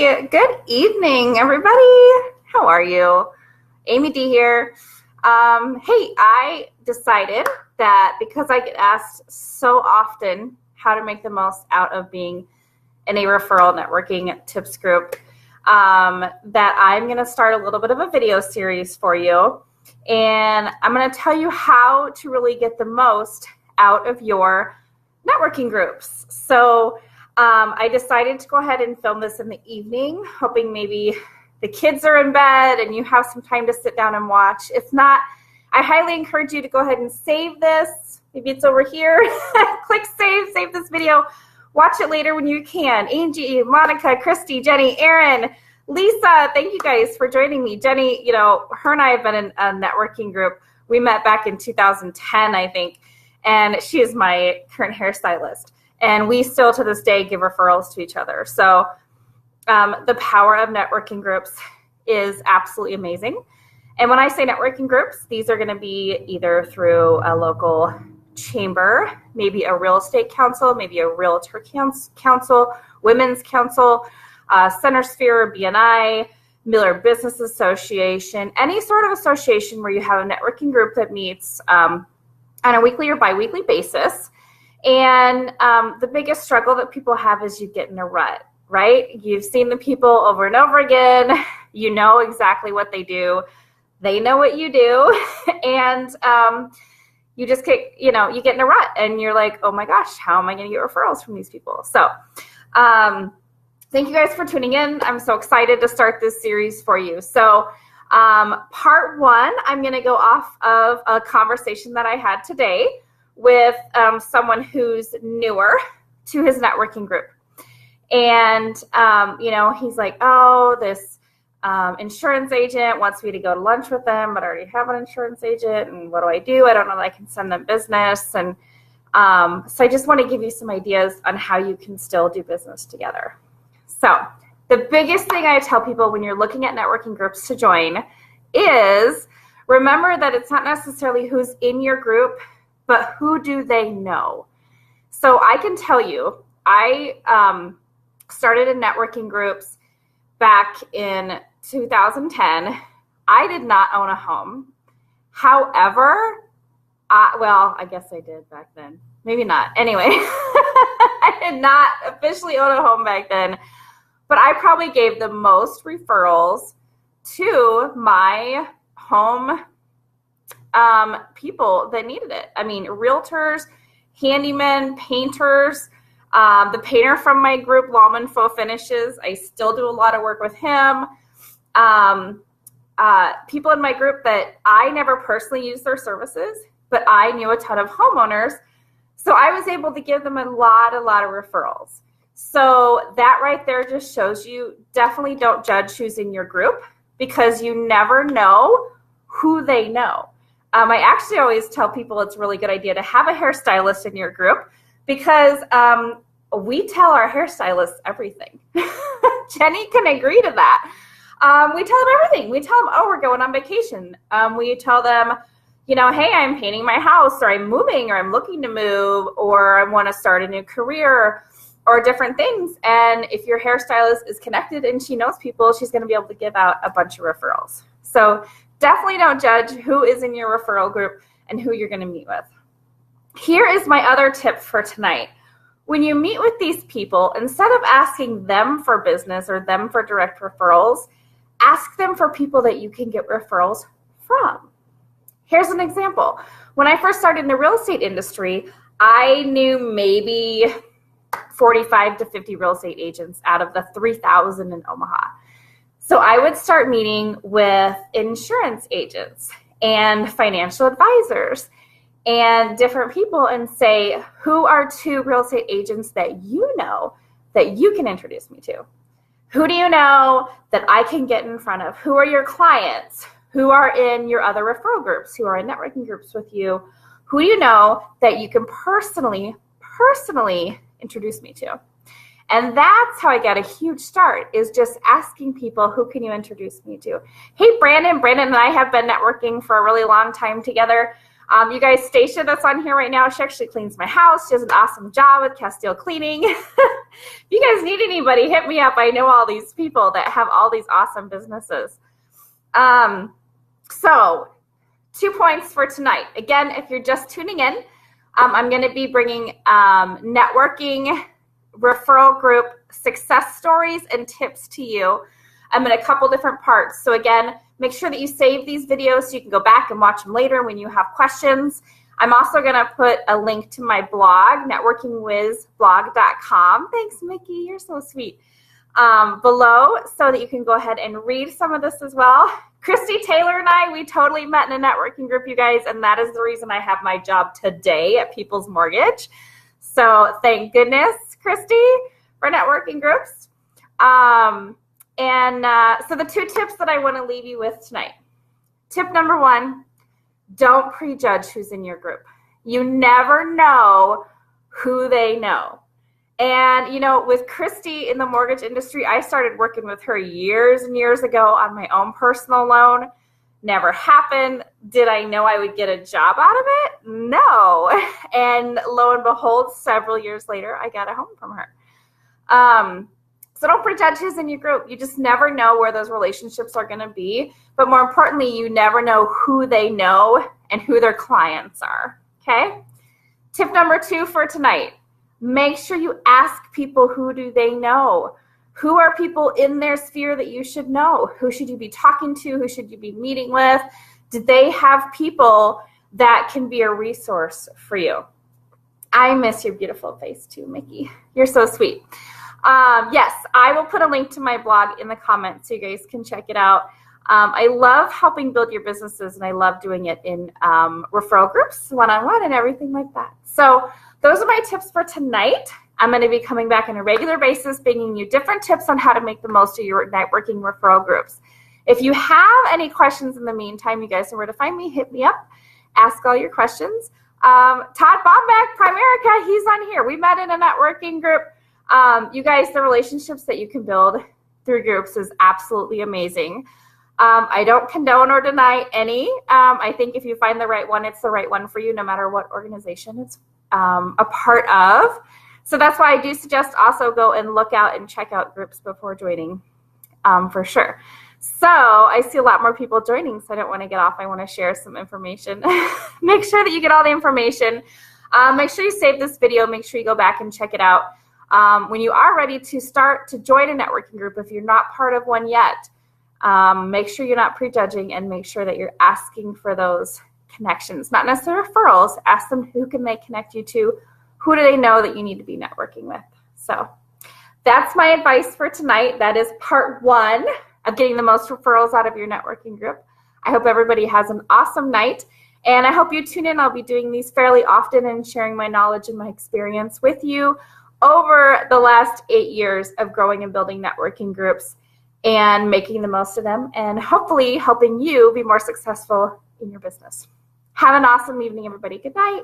Hey, good evening, everybody. How are you? Amy D here. Hey, I decided that because I get asked so often how to make the most out of being in a referral networking tips group, that I'm going to start a little bit of a video series for you. And I'm going to tell you how to really get the most out of your networking groups. So I decided to go ahead and film this in the evening, hoping maybe the kids are in bed and you have some time to sit down and watch. If not, I highly encourage you to go ahead and save this. Maybe it's over here. Click save this video. Watch it later when you can. Angie, Monica, Christy, Jenny, Erin, Lisa, thank you guys for joining me. Jenny, her and I have been in a networking group. We met back in 2010, I think, and she is my current hairstylist. And we still, to this day, give referrals to each other. So the power of networking groups is absolutely amazing. And when I say networking groups, these are going to be either through a local chamber, maybe a real estate council, maybe a realtor council, women's council, Center Sphere, BNI, Miller Business Association, any sort of association where you have a networking group that meets on a weekly or biweekly basis. And the biggest struggle that people have is you get in a rut, right? You've seen the people over and over again. You know exactly what they do. They know what you do. And you just get, you get in a rut and you're like, oh my gosh, how am I going to get referrals from these people? So thank you guys for tuning in. I'm so excited to start this series for you. So part one, I'm going to go off of a conversation that I had today with someone who's newer to his networking group. And, he's like, oh, this insurance agent wants me to go to lunch with them, but I already have an insurance agent. And what do? I don't know that I can send them business. And so I just want to give you some ideas on how you can still do business together. So the biggest thing I tell people when you're looking at networking groups to join is remember that it's not necessarily who's in your group, but who do they know? So I can tell you, I started in networking groups back in 2010. I did not own a home. However, I guess I did back then. Maybe not. Anyway, I did not officially own a home back then, but I probably gave the most referrals to my home people that needed it. I mean, realtors, handymen, painters, the painter from my group, Lawman Faux Finishes. I still do a lot of work with him. People in my group that I never personally used their services, but I knew a ton of homeowners. So I was able to give them a lot of referrals. So that right there just shows you definitely don't judge who's in your group because you never know who they know. I actually always tell people it's a really good idea to have a hairstylist in your group because we tell our hairstylists everything. Jenny can agree to that. We tell them everything. We tell them, oh, we're going on vacation. We tell them, hey, I'm painting my house or I'm moving or I'm looking to move or I want to start a new career or different things. And if your hairstylist is connected and she knows people, she's going to be able to give out a bunch of referrals. So definitely don't judge who is in your referral group and who you're going to meet with. Here is my other tip for tonight. When you meet with these people, instead of asking them for business or them for direct referrals, ask them for people that you can get referrals from. Here's an example. When I first started in the real estate industry, I knew maybe 45 to 50 real estate agents out of the 3,000 in Omaha. So I would start meeting with insurance agents and financial advisors and different people and say, who are 2 real estate agents that you know that you can introduce me to? Who do you know that I can get in front of? Who are your clients? Who are in your other referral groups? Who are in networking groups with you? Who do you know that you can personally introduce me to? And that's how I got a huge start, is just asking people, who can you introduce me to? Hey, Brandon and I have been networking for a really long time together. You guys, Stacia that's on here right now, she actually cleans my house. She does an awesome job with Castile Cleaning. If you guys need anybody, hit me up. I know all these people that have all these awesome businesses. So 2 points for tonight. Again, if you're just tuning in, I'm going to be bringing networking, referral group, success stories, and tips to you. I'm in a couple different parts. So again, make sure that you save these videos so you can go back and watch them later when you have questions. I'm also going to put a link to my blog, networkingwizblog.com. Thanks, Mickey. You're so sweet. Below so that you can go ahead and read some of this as well. Christy Taylor and I, we totally met in a networking group, you guys, and that is the reason I have my job today at People's Mortgage. So thank goodness, Christy, for networking groups. So the 2 tips that I want to leave you with tonight. Tip number 1, don't prejudge who's in your group. You never know who they know. And, you know, with Christy in the mortgage industry, I started working with her years and years ago on my own personal loan. Never happened. Did I know I would get a job out of it? No. And lo and behold, several years later, I got a home from her. So don't prejudge who's in your group. You just never know where those relationships are going to be. But more importantly, you never know who they know and who their clients are. Okay? Tip number 2 for tonight. Make sure you ask people, who do they know? Who are people in their sphere that you should know? Who should you be talking to? Who should you be meeting with? Do they have people that can be a resource for you? I miss your beautiful face too, Mickey. You're so sweet. Yes, I will put a link to my blog in the comments so you guys can check it out. I love helping build your businesses, and I love doing it in referral groups, one-on-one, and everything like that. So those are my tips for tonight. I'm going to be coming back on a regular basis, bringing you different tips on how to make the most of your networking referral groups. If you have any questions in the meantime, you guys know where to find me. Hit me up. Ask all your questions. Todd Bombeck, Primerica, he's on here. We met in a networking group. You guys, the relationships that you can build through groups is absolutely amazing. I don't condone or deny any. I think if you find the right one, it's the right one for you, no matter what organization it's a part of. So that's why I do suggest also go and look out and check out groups before joining, for sure. So I see a lot more people joining, so I don't want to get off. I want to share some information. Make sure that you get all the information. Make sure you save this video. Make sure you go back and check it out. When you are ready to start to join a networking group, if you're not part of one yet, make sure you're not prejudging, and make sure that you're asking for those connections, not necessarily referrals. Ask them who can they connect you to, who do they know that you need to be networking with. So that's my advice for tonight. That is part 1 of getting the most referrals out of your networking group. I hope everybody has an awesome night, and I hope you tune in. I'll be doing these fairly often and sharing my knowledge and my experience with you over the last 8 years of growing and building networking groups and making the most of them, and hopefully helping you be more successful in your business. Have an awesome evening, everybody. Good night.